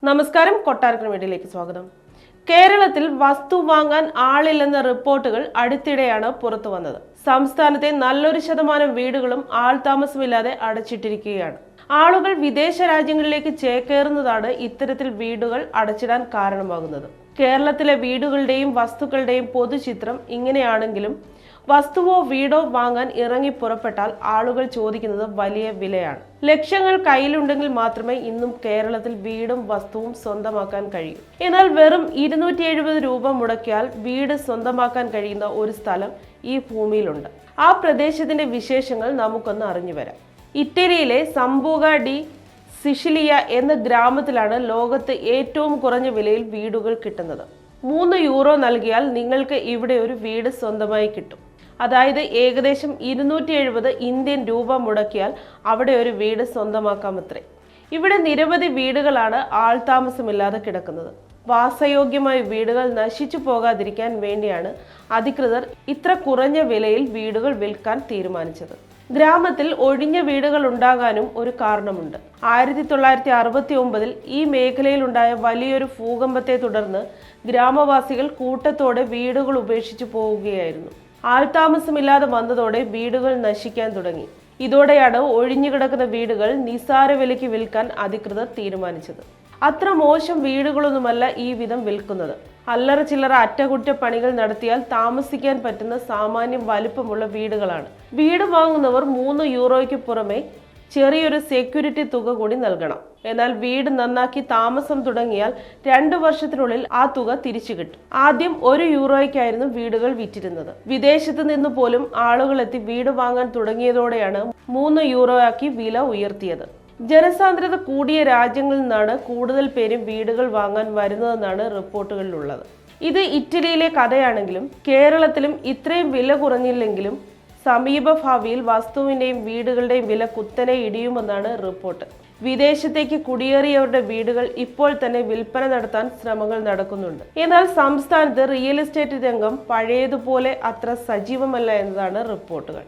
നമസ്കാരം, കൊട്ടാരക്കര മീഡിയയിലേക്ക് സ്വാഗതം. കേരളത്തിൽ വസ്തു വാങ്ങാൻ ആളില്ലെന്ന റിപ്പോർട്ടുകൾ അടുത്തിടെയാണ് പുറത്തു വന്നത്. സംസ്ഥാനത്തെ നല്ലൊരു ശതമാനം വീടുകളും ആൾ താമസമില്ലാതെ അടച്ചിട്ടിരിക്കുകയാണ്. ആളുകൾ വിദേശ രാജ്യങ്ങളിലേക്ക് ചേക്കേറുന്നതാണ് ഇത്തരത്തിൽ വീടുകൾ അടച്ചിടാൻ കാരണമാകുന്നത്. കേരളത്തിലെ വീടുകളുടെയും വസ്തുക്കളുടെയും പൊതുചിത്രം ഇങ്ങനെയാണെങ്കിലും വസ്തുവോ വീടോ വാങ്ങാൻ ഇറങ്ങി പുറപ്പെട്ടാൽ ആളുകൾ ചോദിക്കുന്നത് വലിയ വിലയാണ്. ലക്ഷങ്ങൾ കയ്യിലുണ്ടെങ്കിൽ മാത്രമേ ഇന്നും കേരളത്തിൽ വീടും വസ്തുവും സ്വന്തമാക്കാൻ കഴിയൂ. എന്നാൽ വെറും 270 രൂപ മുടക്കിയാൽ വീട് സ്വന്തമാക്കാൻ കഴിയുന്ന ഒരു സ്ഥലം ഈ ഭൂമിയിലുണ്ട്. ആ പ്രദേശത്തിന്റെ വിശേഷങ്ങൾ നമുക്കൊന്ന് അറിഞ്ഞു വരാം. ഇറ്റലിയിലെ സംബൂഗ ഡി സിസിലിയ എന്ന ഗ്രാമത്തിലാണ് ലോകത്ത് ഏറ്റവും കുറഞ്ഞ വിലയിൽ വീടുകൾ കിട്ടുന്നത്. 3 യൂറോ നൽകിയാൽ നിങ്ങൾക്ക് ഇവിടെ ഒരു വീട് സ്വന്തമായി കിട്ടും. അതായത് ഏകദേശം 270 ഇന്ത്യൻ രൂപ മുടക്കിയാൽ അവിടെ ഒരു വീട് സ്വന്തമാക്കാമത്രേ. ഇവിടെ നിരവധി വീടുകളാണ് ആൾതാമസമില്ലാതെ കിടക്കുന്നത്. വാസയോഗ്യമായ വീടുകൾ നശിച്ചു പോകാതിരിക്കാൻ വേണ്ടിയാണ് അധികൃതർ ഇത്ര കുറഞ്ഞ വിലയിൽ വീടുകൾ വിൽക്കാൻ തീരുമാനിച്ചത്. ഗ്രാമത്തിൽ ഒഴിഞ്ഞ വീടുകൾ ഉണ്ടാകാനും ഒരു കാരണമുണ്ട്. 1969 ഈ മേഖലയിലുണ്ടായ വലിയൊരു ഭൂകമ്പത്തെ തുടർന്ന് ഗ്രാമവാസികൾ കൂട്ടത്തോടെ വീടുകൾ ഉപേക്ഷിച്ചു പോവുകയായിരുന്നു. ആൾതാമസമില്ലാതെ വന്നതോടെ വീടുകൾ നശിക്കാൻ തുടങ്ങി. ഇതോടെയാണ് ഒഴിഞ്ഞുകിടക്കുന്ന വീടുകൾ നിസാര വിലയ്ക്ക് വിൽക്കാൻ അധികൃതർ തീരുമാനിച്ചത്. അത്ര മോശം വീടുകളൊന്നുമല്ല ഈ വിധം വിൽക്കുന്നത്. അല്ലറ ചില്ലറ അറ്റകുറ്റപ്പണികൾ നടത്തിയാൽ താമസിക്കാൻ പറ്റുന്ന സാമാന്യം വലുപ്പമുള്ള വീടുകളാണ്. വീട് വാങ്ങുന്നവർ 3 യൂറോയ്ക്ക് പുറമെ ചെറിയൊരു സെക്യൂരിറ്റി തുക കൂടി നൽകണം. എന്നാൽ വീട് നന്നാക്കി താമസം തുടങ്ങിയാൽ 2 വർഷത്തിനുള്ളിൽ ആ തുക തിരിച്ചു കിട്ടും. ആദ്യം 1 യൂറോയ്ക്കായിരുന്നു വീടുകൾ വിറ്റിരുന്നത്. വിദേശത്ത് നിന്ന് പോലും ആളുകൾ എത്തി വീട് വാങ്ങാൻ തുടങ്ങിയതോടെയാണ് 3 യൂറോ ആക്കി വില ഉയർത്തിയത്. ജനസാന്ദ്രത കൂടിയ രാജ്യങ്ങളിൽ നിന്നാണ് കൂടുതൽ പേരും വീടുകൾ വാങ്ങാൻ വരുന്നതെന്നാണ് റിപ്പോർട്ടുകളിലുള്ളത്. ഇത് ഇറ്റലിയിലെ കഥയാണെങ്കിലും കേരളത്തിലും ഇത്രയും വില കുറഞ്ഞില്ലെങ്കിലും സമീപ ഭാവിയിൽ വസ്തുവിന്റെയും വീടുകളുടെയും വില കുത്തനെ ഇടിയുമെന്നാണ് റിപ്പോർട്ട്. വിദേശത്തേക്ക് കുടിയേറിയവരുടെ വീടുകൾ ഇപ്പോൾ തന്നെ വിൽപ്പന നടത്താൻ ശ്രമങ്ങൾ നടക്കുന്നുണ്ട്. എന്നാൽ സംസ്ഥാനത്ത് റിയൽ എസ്റ്റേറ്റ് രംഗം പഴയതുപോലെ അത്ര സജീവമല്ല എന്നതാണ് റിപ്പോർട്ടുകൾ.